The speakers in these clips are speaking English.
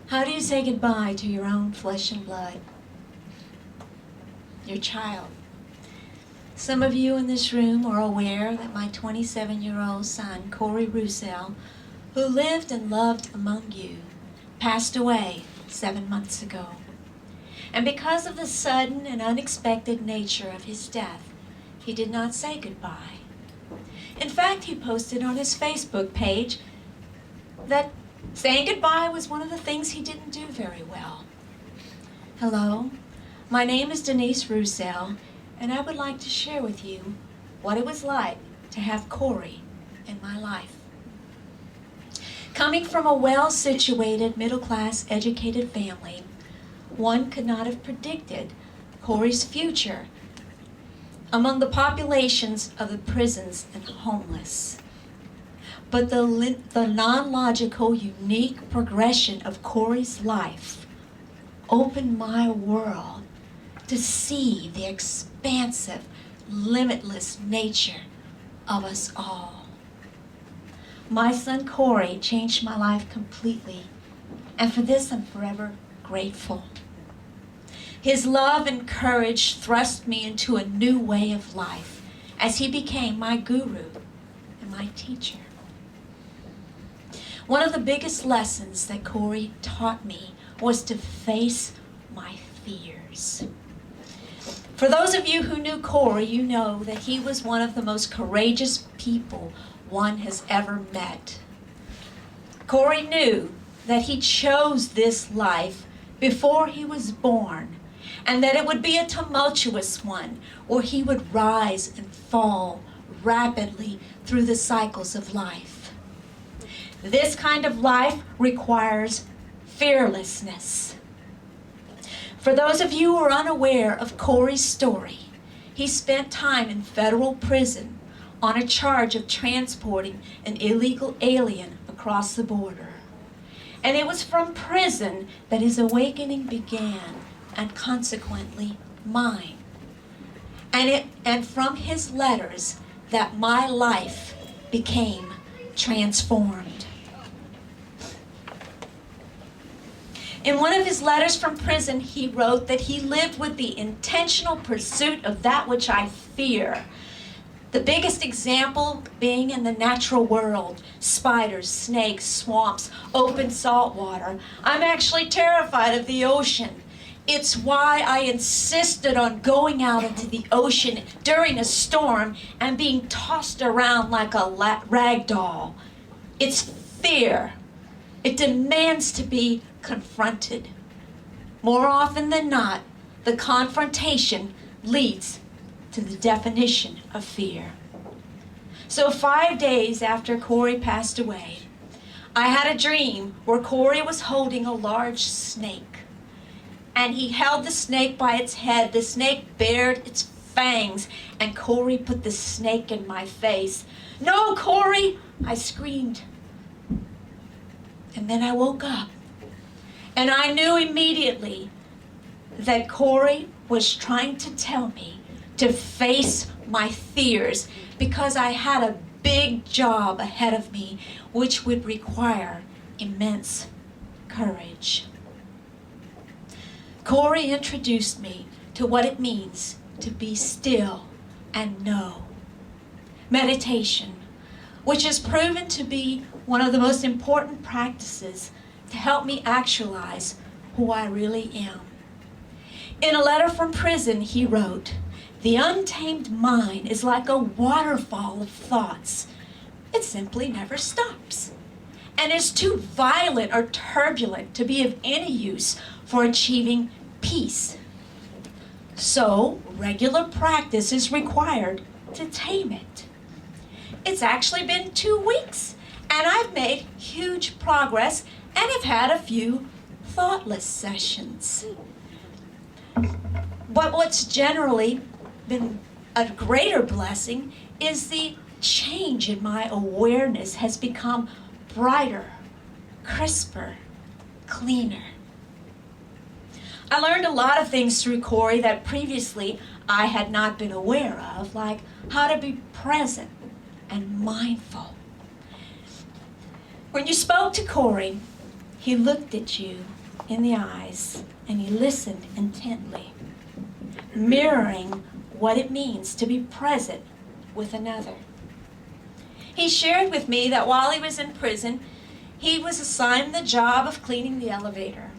How do you say goodbye to your own flesh and blood? Your child. Some of you in this room are aware that my 27-year-old son, Cory Roussel, who lived and loved among you, passed away 7 months ago. And because of the sudden and unexpected nature of his death, he did not say goodbye. In fact, he posted on his Facebook page that saying goodbye was one of the things he didn't do very well. Hello, my name is Denise Roussel, and I would like to share with you what it was like to have Cory in my life. Coming from a well-situated, middle-class, educated family, one could not have predicted Cory's future among the populations of the prisons and homeless. But the non-logical, unique progression of Cory's life opened my world to see the expansive, limitless nature of us all. My son Cory changed my life completely, and for this I'm forever grateful. His love and courage thrust me into a new way of life as he became my guru and my teacher. One of the biggest lessons that Cory taught me was to face my fears. For those of you who knew Cory, you know that he was one of the most courageous people one has ever met. Cory knew that he chose this life before he was born, and that it would be a tumultuous one where he would rise and fall rapidly through the cycles of life. This kind of life requires fearlessness. For those of you who are unaware of Cory's story, he spent time in federal prison on a charge of transporting an illegal alien across the border. And it was from prison that his awakening began, and consequently mine. And from his letters that my life became transformed. In one of his letters from prison, he wrote that he lived with the intentional pursuit of that which I fear. The biggest example being in the natural world: spiders, snakes, swamps, open salt water. I'm actually terrified of the ocean. It's why I insisted on going out into the ocean during a storm and being tossed around like a rag doll. It's fear. It demands to be confronted. More often than not, the confrontation leads to the definition of fear. So 5 days after Cory passed away, I had a dream where Cory was holding a large snake. And he held the snake by its head. The snake bared its fangs, and Cory put the snake in my face. "No, Cory!" I screamed. And then I woke up. And I knew immediately that Cory was trying to tell me to face my fears, because I had a big job ahead of me which would require immense courage. Cory introduced me to what it means to be still and know. Meditation, which has proven to be one of the most important practices to help me actualize who I really am. In a letter from prison, he wrote, "The untamed mind is like a waterfall of thoughts. It simply never stops, and is too violent or turbulent to be of any use for achieving peace. So, regular practice is required to tame it." It's actually been 2 weeks, and I've made huge progress and have had a few thoughtless sessions. But what's generally been a greater blessing is the change in my awareness has become brighter, crisper, cleaner. I learned a lot of things through Cory that previously I had not been aware of, like how to be present and mindful. When you spoke to Cory, he looked at you in the eyes and he listened intently, mirroring what it means to be present with another. He shared with me that while he was in prison, he was assigned the job of cleaning the elevator.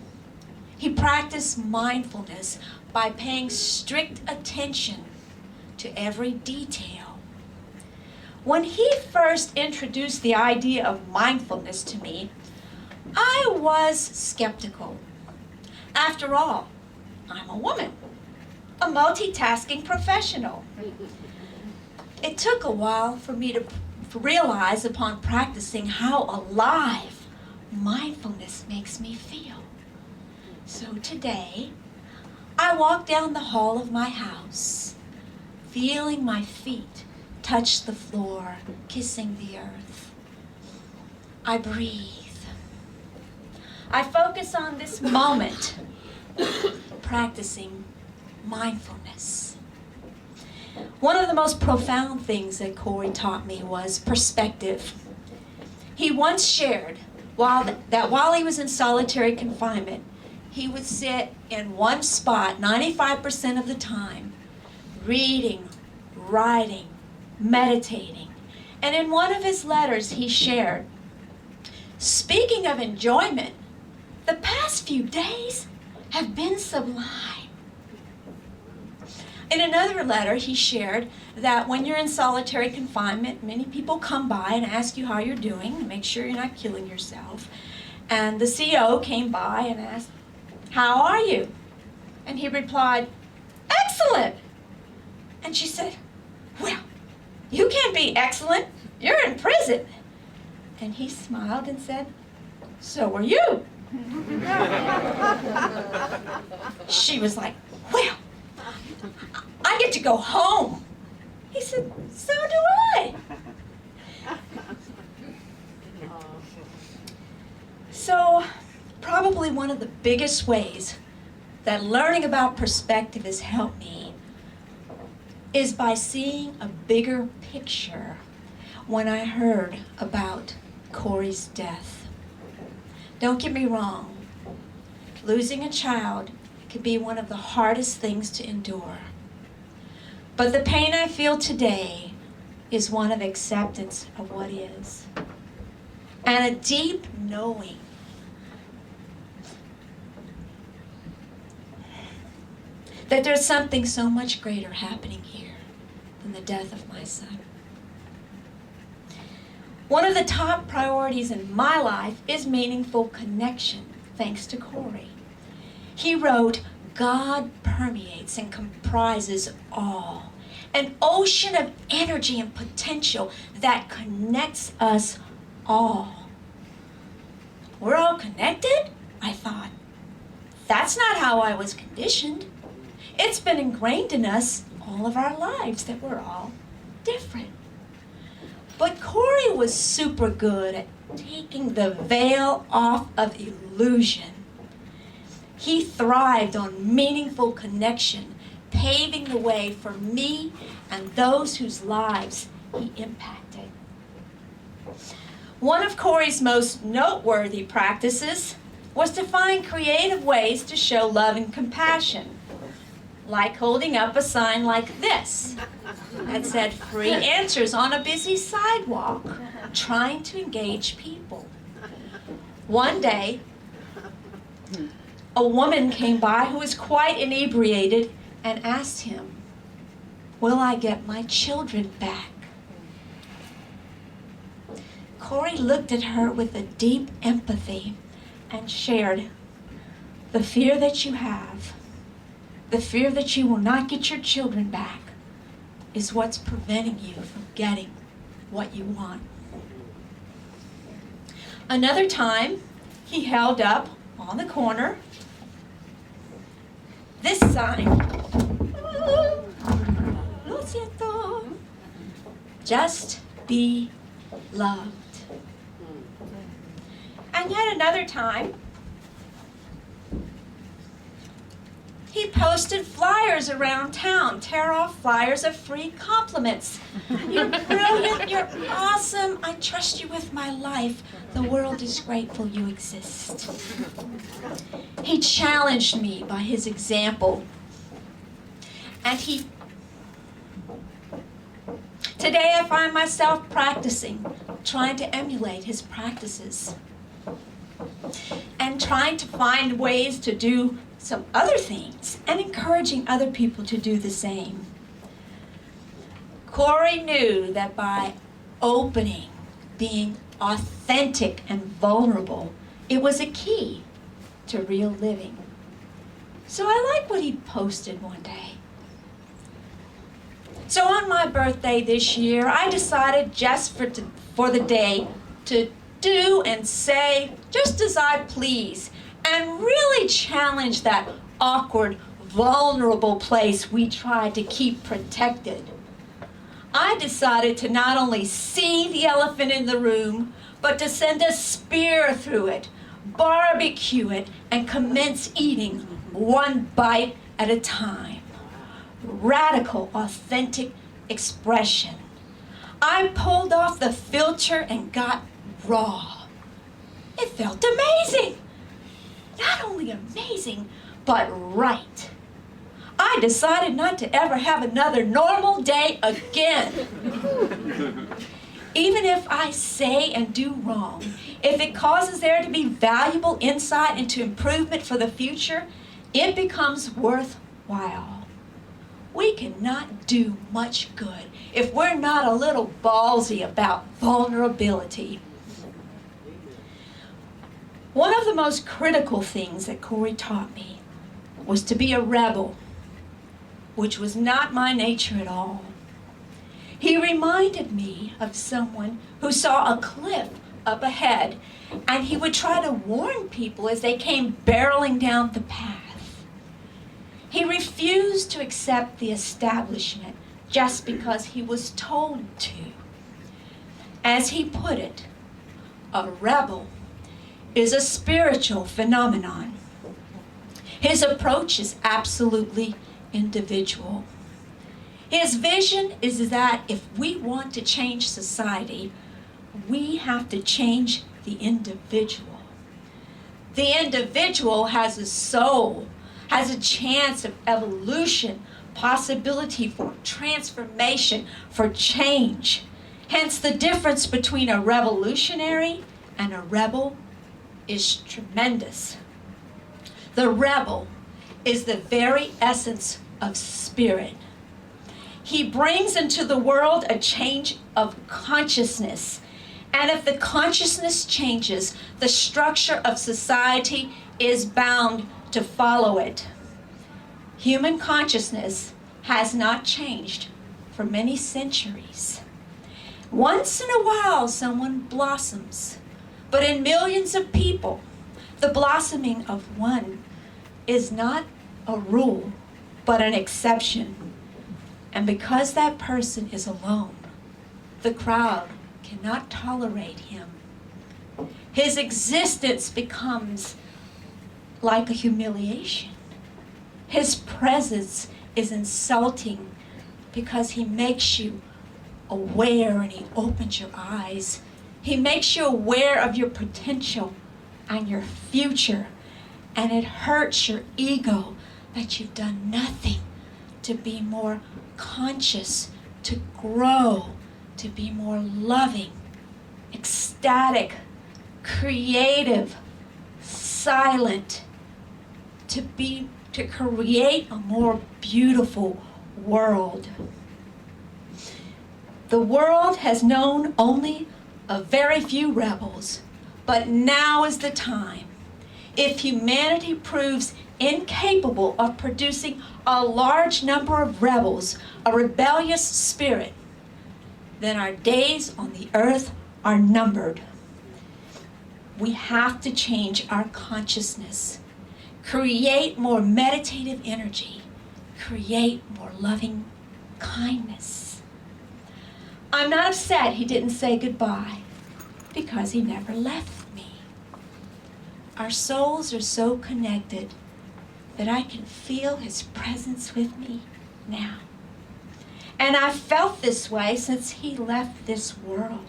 He practiced mindfulness by paying strict attention to every detail. When he first introduced the idea of mindfulness to me, I was skeptical. After all, I'm a woman, a multitasking professional. It took a while for me to realize upon practicing how alive mindfulness makes me feel. So today, I walk down the hall of my house, feeling my feet touch the floor, kissing the earth. I breathe. I focus on this moment, practicing mindfulness. One of the most profound things that Cory taught me was perspective. He once shared that while he was in solitary confinement, he would sit in one spot 95% of the time, reading, writing, meditating. And in one of his letters he shared, "Speaking of enjoyment, the past few days have been sublime." In another letter, he shared that when you're in solitary confinement, many people come by and ask you how you're doing, to make sure you're not killing yourself. And the CO came by and asked, "How are you?" And he replied, "Excellent." And she said, "Well, you can't be excellent. You're in prison." And he smiled and said, "So are you." She was like, "Well, I get to go home." He said, "So do I." So, probably one of the biggest ways that learning about perspective has helped me is by seeing a bigger picture when I heard about Cory's death. Don't get me wrong, losing a child could be one of the hardest things to endure. But the pain I feel today is one of acceptance of what is, and a deep knowing that there's something so much greater happening here than the death of my son. One of the top priorities in my life is meaningful connection, thanks to Cory. He wrote, "God permeates and comprises all, an ocean of energy and potential that connects us all." We're all connected? I thought. That's not how I was conditioned. It's been ingrained in us all of our lives that we're all different. But Cory was super good at taking the veil off of illusion. He thrived on meaningful connection, paving the way for me and those whose lives he impacted. One of Cory's most noteworthy practices was to find creative ways to show love and compassion, like holding up a sign like this that said "free answers" on a busy sidewalk, trying to engage people. One day, a woman came by who was quite inebriated and asked him, "Will I get my children back?" Cory looked at her with a deep empathy and shared, "The fear that you have, the fear that you will not get your children back, is what's preventing you from getting what you want." Another time, he held up on the corner this sign, "Lo siento, just be loved." And yet another time, He posted flyers around town, tear-off flyers of free compliments. You're brilliant, you're awesome, I trust you with my life. The world is grateful you exist. He challenged me by his example. And today I find myself practicing, trying to emulate his practices. And trying to find ways to do some other things and encouraging other people to do the same. Cory knew that by opening, being authentic and vulnerable, it was a key to real living. So I like what he posted one day. So on my birthday this year, I decided just for the day to do and say just as I please, and really challenge that awkward, vulnerable place we try to keep protected. I decided to not only see the elephant in the room, but to send a spear through it, barbecue it, and commence eating one bite at a time. Radical, authentic expression. I pulled off the filter and got raw. It felt amazing. Not only amazing, but right. I decided not to ever have another normal day again. Even if I say and do wrong, if it causes there to be valuable insight into improvement for the future, it becomes worthwhile. We cannot do much good if we're not a little ballsy about vulnerability. One of the most critical things that Cory taught me was to be a rebel, which was not my nature at all. He reminded me of someone who saw a cliff up ahead, and he would try to warn people as they came barreling down the path. He refused to accept the establishment just because he was told to. As he put it, a rebel is a spiritual phenomenon. His approach is absolutely individual. His vision is that if we want to change society, we have to change the individual. The individual has a soul, has a chance of evolution, possibility for transformation, for change. Hence, the difference between a revolutionary and a rebel is tremendous. The rebel is the very essence of spirit. He brings into the world a change of consciousness. And if the consciousness changes, the structure of society is bound to follow it. Human consciousness has not changed for many centuries. Once in a while, someone blossoms. But in millions of people, the blossoming of one is not a rule, but an exception. And because that person is alone, the crowd cannot tolerate him. His existence becomes like a humiliation. His presence is insulting because he makes you aware and he opens your eyes. He makes you aware of your potential and your future, and it hurts your ego that you've done nothing to be more conscious, to grow, to be more loving, ecstatic, creative, silent, to create a more beautiful world. The world has known only a very few rebels, but now is the time. If humanity proves incapable of producing a large number of rebels, a rebellious spirit, then our days on the earth are numbered. We have to change our consciousness, create more meditative energy, create more loving kindness. I'm not upset he didn't say goodbye, because he never left me. Our souls are so connected that I can feel his presence with me now. And I've felt this way since he left this world.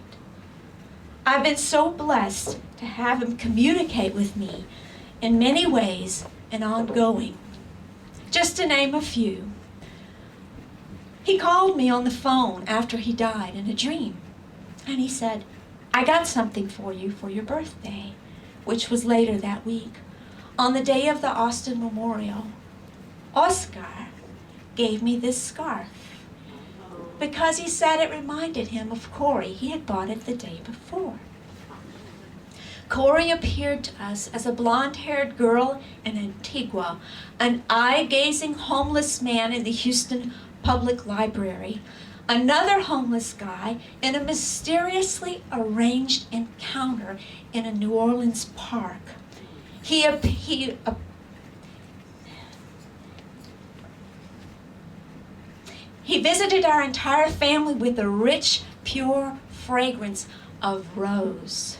I've been so blessed to have him communicate with me in many ways and ongoing. Just to name a few. He called me on the phone after he died in a dream. And he said, "I got something for you for your birthday," which was later that week. On the day of the Austin Memorial, Oscar gave me this scarf because he said it reminded him of Cory. He had bought it the day before. Cory appeared to us as a blonde-haired girl in Antigua, an eye-gazing homeless man in the Houston Public Library, another homeless guy in a mysteriously arranged encounter in a New Orleans park. He visited our entire family with a rich, pure fragrance of rose.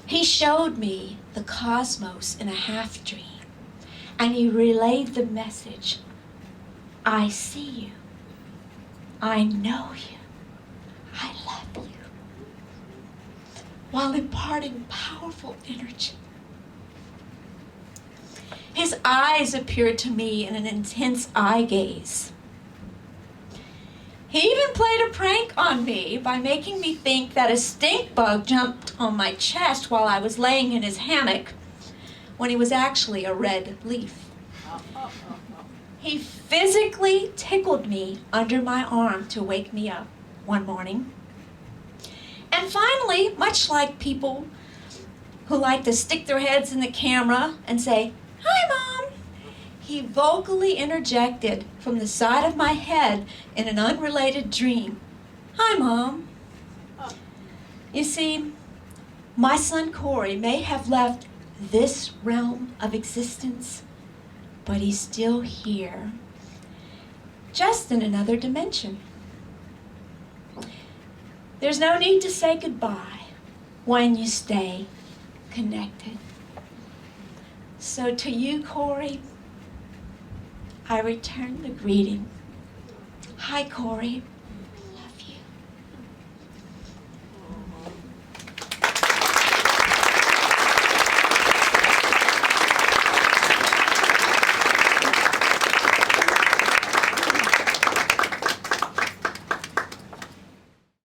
He showed me the cosmos in a half-dream, and he relayed the message, "I see you, I know you, I love you," while imparting powerful energy. His eyes appeared to me in an intense eye gaze. He even played a prank on me by making me think that a stink bug jumped on my chest while I was laying in his hammock, when he was actually a red leaf. He physically tickled me under my arm to wake me up one morning. And finally, much like people who like to stick their heads in the camera and say, "Hi, Mom," he vocally interjected from the side of my head in an unrelated dream, "Hi, Mom." You see, my son Cory may have left this realm of existence, but he's still here, just in another dimension. There's no need to say goodbye when you stay connected. So to you, Cory, I return the greeting. Hi, Cory.